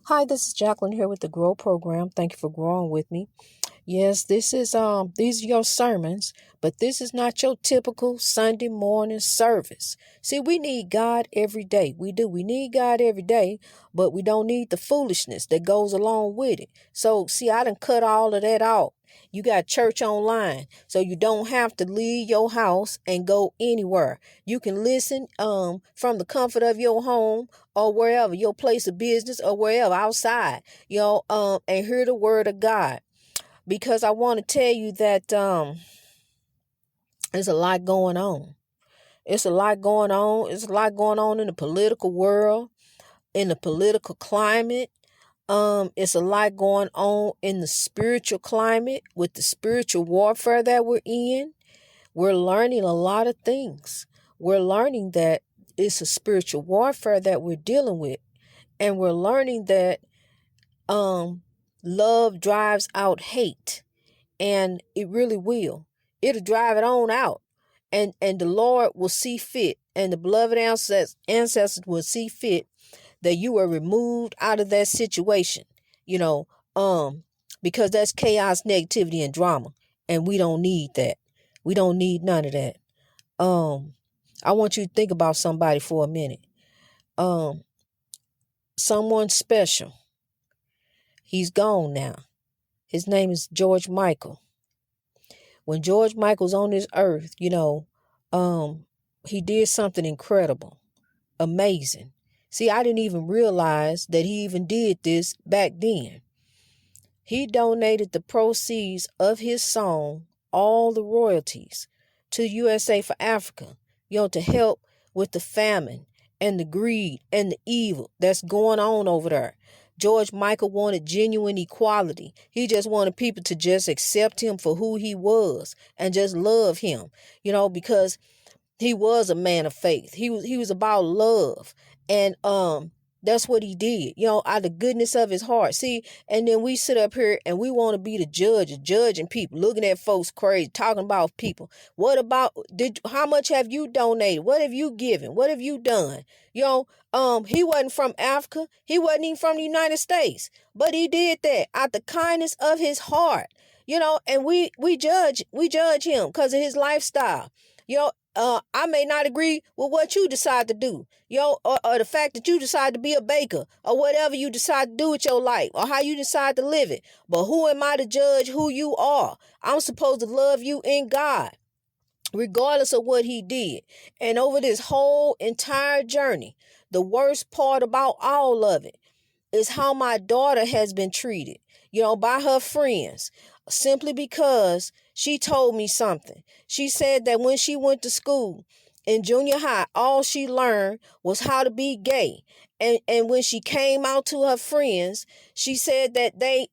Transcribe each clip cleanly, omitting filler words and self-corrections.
Hi, this is Jacqueline here with the Grow Program. Thank you for growing with me. Yes, these are your sermons, but this is not your typical Sunday morning service. See, we need God every day. We do. We need God every day, but we don't need the foolishness that goes along with it. So, see, I done cut all of that out. You got church online, so you don't have to leave your house and go anywhere. You can listen from the comfort of your home or wherever, your place of business or wherever outside, and hear the word of God, because I want to tell you that there's a lot going on. It's a lot going on. It's a lot going on in the political world, in the political climate. It's a lot going on in the spiritual climate with the spiritual warfare that we're in. We're learning a lot of things. We're learning that it's a spiritual warfare that we're dealing with. And we're learning that love drives out hate. And it really will. It'll drive it on out. And the Lord will see fit, and the beloved ancestors will see fit that you are removed out of that situation. You know, because that's chaos, negativity, and drama. And we don't need that. We don't need none of that. I want you to think about somebody for a minute. Someone special. He's gone now. His name is George Michael. When George Michael's on this earth, he did something incredible, amazing. See, I didn't even realize that he even did this back then. He donated the proceeds of his song, all the royalties, to USA for Africa, to help with the famine and the greed and the evil that's going on over there. George Michael wanted genuine equality. He just wanted people to just accept him for who he was and just love him, because he was a man of faith. He was about love. And that's what he did, out of the goodness of his heart. See, and then we sit up here and we want to be the judge, judging people, looking at folks crazy, talking about people. What about, how much have you donated? What have you given? What have you done? He wasn't from Africa. He wasn't even from the United States, but he did that out the kindness of his heart, and we judge him because of his lifestyle. I may not agree with what you decide to do, or the fact that you decide to be a baker or whatever you decide to do with your life or how you decide to live it. But who am I to judge who you are? I'm supposed to love you in God, regardless of what he did. And over this whole entire journey, the worst part about all of it is how my daughter has been treated, by her friends, simply because she told me something. She said that when she went to school in junior high, all she learned was how to be gay. And when she came out to her friends, she said that they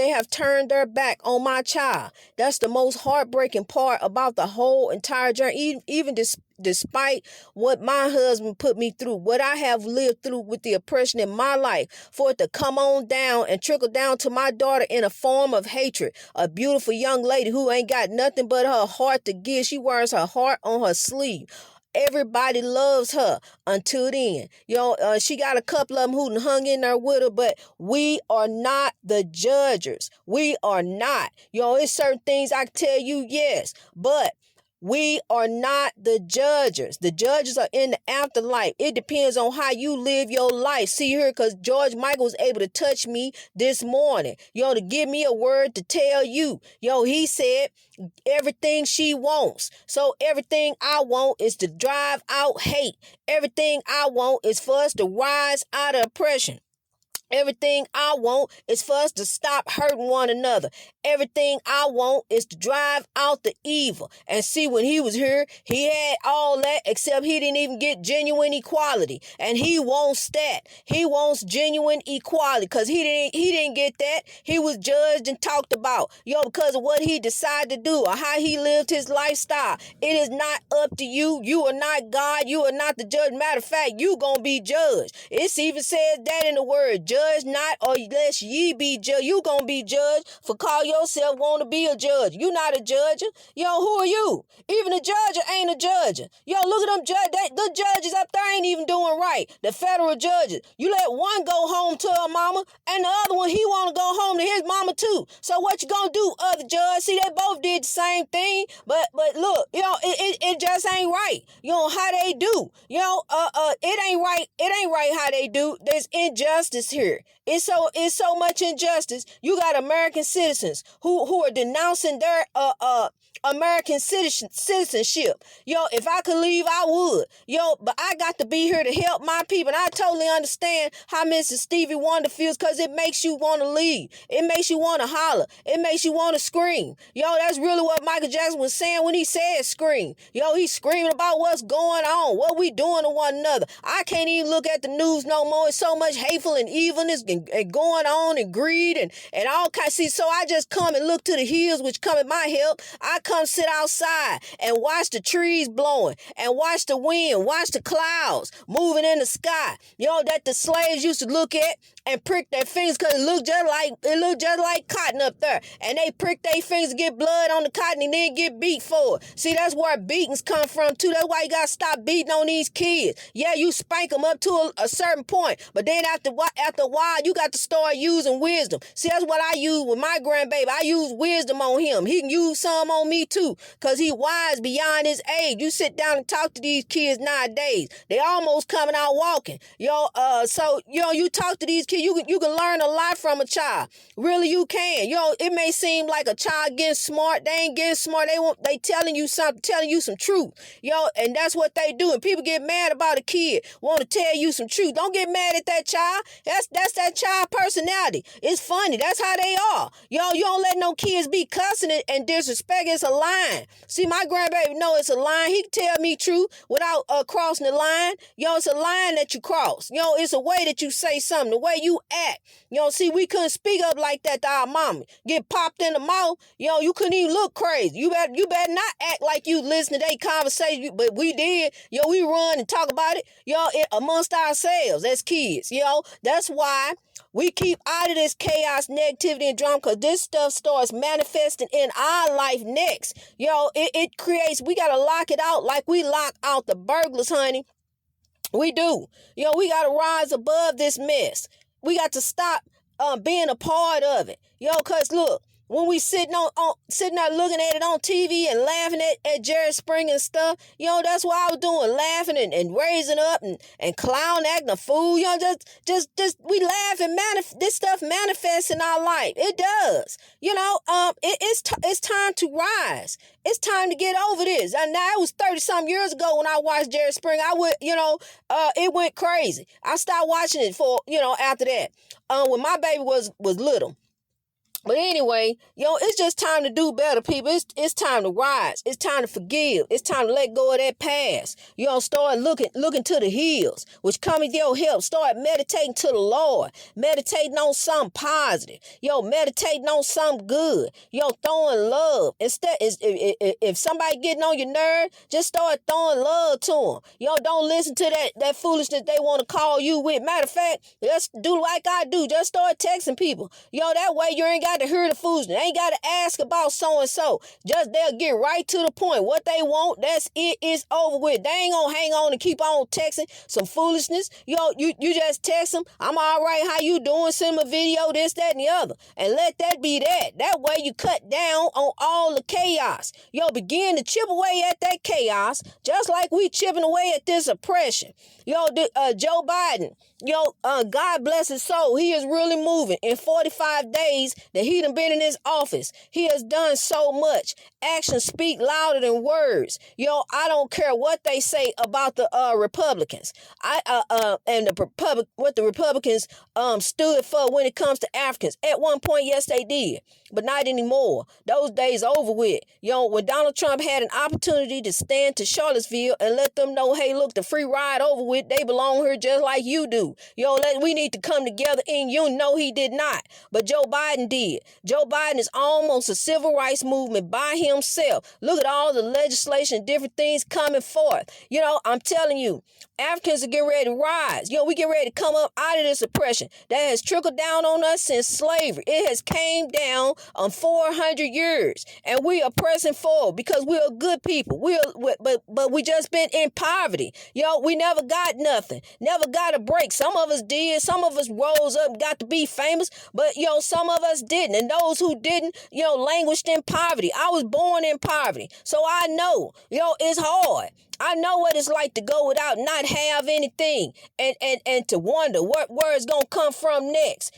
have turned their back on my child. That's the most heartbreaking part about the whole entire journey. Even despite what my husband put me through, what I have lived through with the oppression in my life, for it to come on down and trickle down to my daughter in a form of hatred. A beautiful young lady who ain't got nothing but her heart to give. She wears her heart on her sleeve. Everybody loves her until then. She got a couple of them who hung in there with her, but we are not the judges. We are not. It's certain things I can tell you, yes, but we are not the judges. The judges are in the afterlife. It depends on how you live your life. See here, because George Michael was able to touch me this morning, to give me a word to tell you. He said everything she wants. So everything I want is to drive out hate. Everything I want is for us to rise out of oppression. Everything I want is for us to stop hurting one another. Everything I want is to drive out the evil. And see, when he was here, he had all that, except he didn't even get genuine equality. And he wants that. He wants genuine equality because he didn't get that. He was judged and talked about, because of what he decided to do or how he lived his lifestyle. It is not up to you. You are not God. You are not the judge. Matter of fact, you gonna be judged. It's even says that in the word, judge judge not, or lest ye be judged. You gonna be judged for call yourself want to be a judge. You not a judge. Who are you? Even a judge ain't a judge. Look at them the judges up there ain't even doing right. The federal judges. You let one go home to her mama, and the other one, he want to go home to his mama too. So what you gonna do, other judge? See, they both did the same thing, but look, it just ain't right. How they do. It ain't right. It ain't right how they do. There's injustice here. It's so much injustice. You got American citizens who are denouncing their American citizenship. If I could leave, I would. But I got to be here to help my people. And I totally understand how Mrs. Stevie Wonder feels, because it makes you want to leave. It makes you want to holler. It makes you want to scream. That's really what Michael Jackson was saying when he said scream. He's screaming about what's going on, what we doing to one another. I can't even look at the news no more. It's so much hateful and evilness and going on, and greed and all kinds. See, so I just come and look to the hills which come at my help. I come sit outside and watch the trees blowing, and watch the wind, watch the clouds moving in the sky. That the slaves used to look at and prick their fingers, because it looked just like cotton up there. And they prick their fingers, get blood on the cotton, and then get beat for it. See, that's where beatings come from too. That's why you gotta stop beating on these kids. Yeah, you spank them up to a certain point, but then after a while, you got to start using wisdom. See, that's what I use with my grandbaby. I use wisdom on him. He can use some on me too, because he wise beyond his age. You sit down and talk to these kids nowadays, they almost coming out walking. So you talk to these kids, you can learn a lot from a child. Really, you can. It may seem like a child getting smart. They ain't getting smart. They telling you something, telling you some truth. And that's what they do. And people get mad about a kid want to tell you some truth. Don't get mad at that child. That's that child personality. It's funny. That's how they are. You don't let no kids be cussing it and disrespect. It's a line. See, my grandbaby know it's a line. He can tell me truth without crossing the line. It's a line that you cross. It's a way that you say something, the way you act. See, we couldn't speak up like that to our mama. Get popped in the mouth. You couldn't even look crazy. You better not act like you listen to their conversation. But we did. We run and talk about it. Amongst ourselves as kids. That's why we keep out of this chaos, negativity, and drama, because this stuff starts manifesting in our life next. It creates, we got to lock it out like we lock out the burglars, honey. We do. We got to rise above this mess. We got to stop being a part of it. Because look, when we sitting there looking at it on TV and laughing at Jerry Springer and stuff, that's what I was doing, laughing and raising up and clown acting a fool. Just we laugh and this stuff manifests in our life. It does. It's time to rise. It's time to get over this. And now it was 30-some years ago when I watched Jerry Springer. It went crazy. I stopped watching it for, after that. When my baby was little. But anyway, it's just time to do better, people. It's time to rise. It's time to forgive. It's time to let go of that past. Start looking to the hills, which come with your help. Start meditating to the Lord. Meditating on something positive. Meditating on something good. Throwing love. Instead, if somebody getting on your nerve, just start throwing love to them. Don't listen to that foolishness they want to call you with. Matter of fact, just do like I do. Just start texting people. That way you ain't got to hear the foolishness. They ain't got to ask about so-and-so. Just they'll get right to the point. What they want, that's it. It's over with. They ain't gonna hang on and keep on texting some foolishness. You just text them, I'm all right, how you doing? Send them a video, this, that, and the other. And let that be that. That way you cut down on all the chaos. Begin to chip away at that chaos, just like we chipping away at this oppression. Joe Biden, God bless his soul. He is really moving. In 45 days that he done been in his office, he has done so much. Actions speak louder than words. I don't care what they say about the Republicans. What the Republicans stood for when it comes to Africans. At one point, yes, they did, but not anymore. Those days are over with. When Donald Trump had an opportunity to stand to Charlottesville and let them know, hey, look, the free ride over with, they belong here just like you do. We need to come together in you. No, he did not. But Joe Biden did. did. Joe Biden is almost a civil rights movement by himself. Look at all the legislation, different things coming forth. I'm telling you, Africans are getting ready to rise. We get ready to come up out of this oppression that has trickled down on us since slavery. It has came down on 400 years, and we are pressing forward because we are good people. But we just been in poverty. We never got nothing, never got a break. Some of us did. Some of us rose up, got to be famous, but some of us didn't. And those who didn't, languished in poverty. I was born in poverty, so I know, it's hard. I know what it's like to go without, not have anything, and to wonder where it's gonna come from next.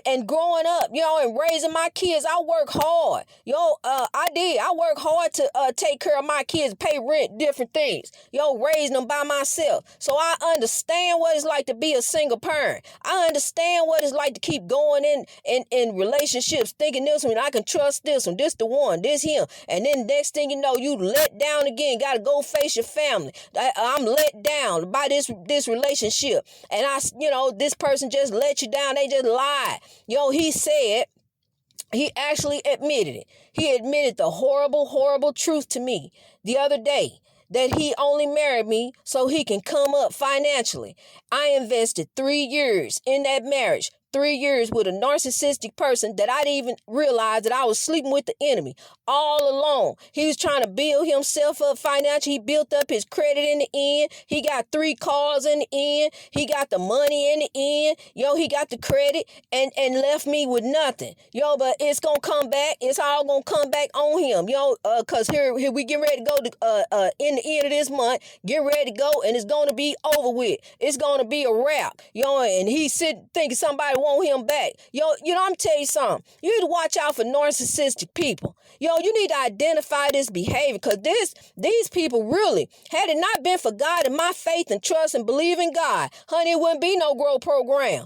And growing up, and raising my kids, I work hard. I did. I work hard to take care of my kids, pay rent, different things. Raising them by myself. So I understand what it's like to be a single parent. I understand what it's like to keep going in relationships, thinking this one, I can trust this one, this the one, this him. And then next thing you know, you let down again, got to go face your family. I'm let down by this relationship. And this person just let you down. They just lied. He said, he actually admitted it. He admitted the horrible, horrible truth to me the other day, that he only married me so he can come up financially. I invested 3 years in that marriage. 3 years with a narcissistic person that I didn't even realize that I was sleeping with the enemy all along. He was trying to build himself up financially. He built up his credit in the end. He got 3 cars in the end. He got the money in the end. He got the credit and left me with nothing. But it's going to come back. It's all going to come back on him. Because here we get ready to go to, in the end of this month, get ready to go, and it's going to be over with. It's going to be a wrap. And he thinking somebody want him back. I'm telling you something. You need to watch out for narcissistic people. You need to identify this behavior, because these people really, had it not been for God and my faith and trust and believe in God, honey, it wouldn't be no grow program.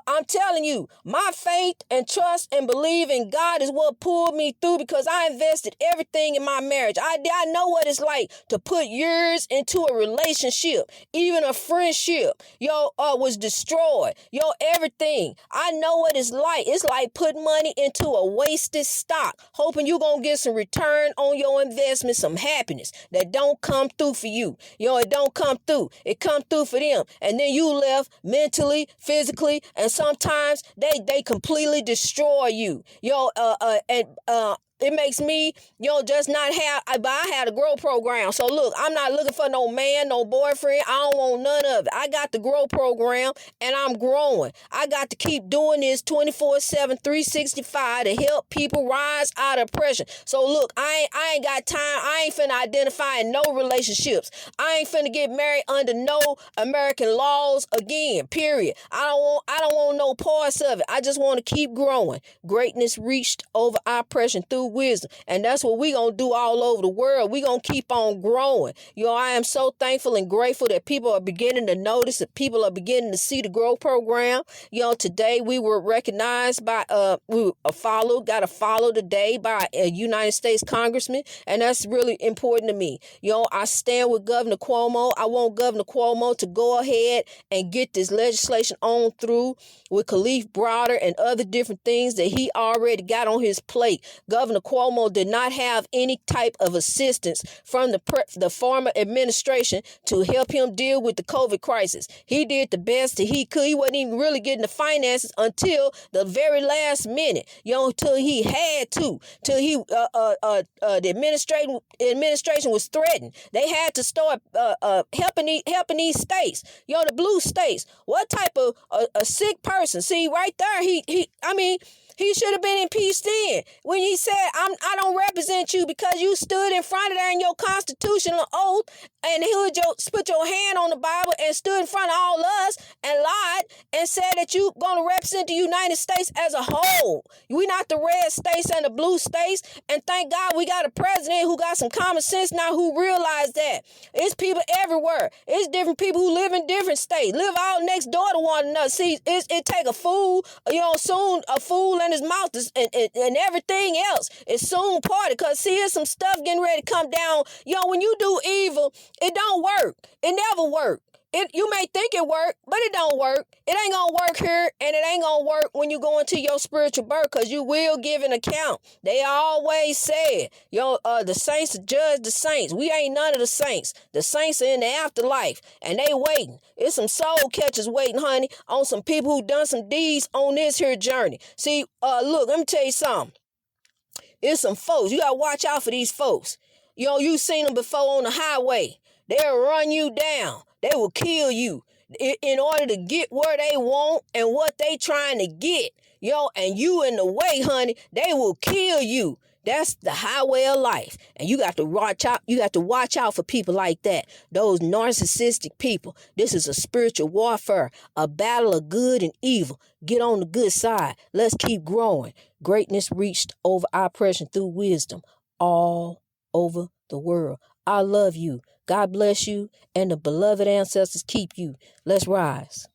I'm telling you, my faith and trust and believe in God is what pulled me through, because I invested everything in my marriage. I know what it's like to put years into a relationship, even a friendship, was destroyed. Everything. I know what it's like. It's like putting money into a wasted stock, hoping you're going to get some return on your investment, some happiness that don't come through for you. It don't come through. It come through for them. And then you left mentally, physically, and sometimes they completely destroy you. It makes me, just not have, I had a grow program. So look, I'm not looking for no man, no boyfriend. I don't want none of it. I got the grow program and I'm growing. I got to keep doing this 24/7, 365 to help people rise out of oppression. So look, I ain't got time. I ain't finna identify in no relationships. I ain't finna get married under no American laws again, period. I don't want no parts of it. I just want to keep growing. Greatness reached over oppression through wisdom. And that's what we gonna do all over the world. We gonna keep on growing. I am so thankful and grateful that people are beginning to notice, that people are beginning to see the growth program. Today we were recognized by got a follow today by a United States congressman, and that's really important to me. I stand with Governor Cuomo. I want Governor Cuomo to go ahead and get this legislation on through with Khalif Browder and other different things that he already got on his plate. Governor Cuomo did not have any type of assistance from the former administration to help him deal with the COVID crisis. He did the best that he could. He wasn't even really getting the finances until the very last minute, till he had to, till the administration was threatened. They had to start helping these states, the blue states. What type of a sick person? See, right there, he should have been impeached then when he said, I don't represent you because you stood in front of there in your constitutional oath and put your hand on the Bible and stood in front of all us and lied and said that you going to represent the United States as a whole. We not the red states and the blue states. And thank God we got a president who got some common sense now, who realized that. It's people everywhere. It's different people who live in different states, live all next door to one another. See, it take a fool, soon a fool and his mouth and everything else is soon parted. Because see, there's some stuff getting ready to come down. When you do evil, it don't work. It never worked. You may think it work, but it don't work. It ain't gonna work here, and it ain't gonna work when you go into your spiritual birth, because you will give an account. They always said, the saints judge the saints. We ain't none of the saints. The saints are in the afterlife, and they waiting. It's some soul catchers waiting, honey, on some people who done some deeds on this here journey. See, look, let me tell you something. It's some folks. You gotta watch out for these folks. You seen them before on the highway. They'll run you down. They will kill you in order to get where they want and what they trying to get. And you in the way, honey, they will kill you. That's the highway of life. And you got to watch out. You got to watch out for people like that. Those narcissistic people. This is a spiritual warfare, a battle of good and evil. Get on the good side. Let's keep growing. Greatness reached over oppression through wisdom all over the world. I love you. God bless you, and the beloved ancestors keep you. Let's rise.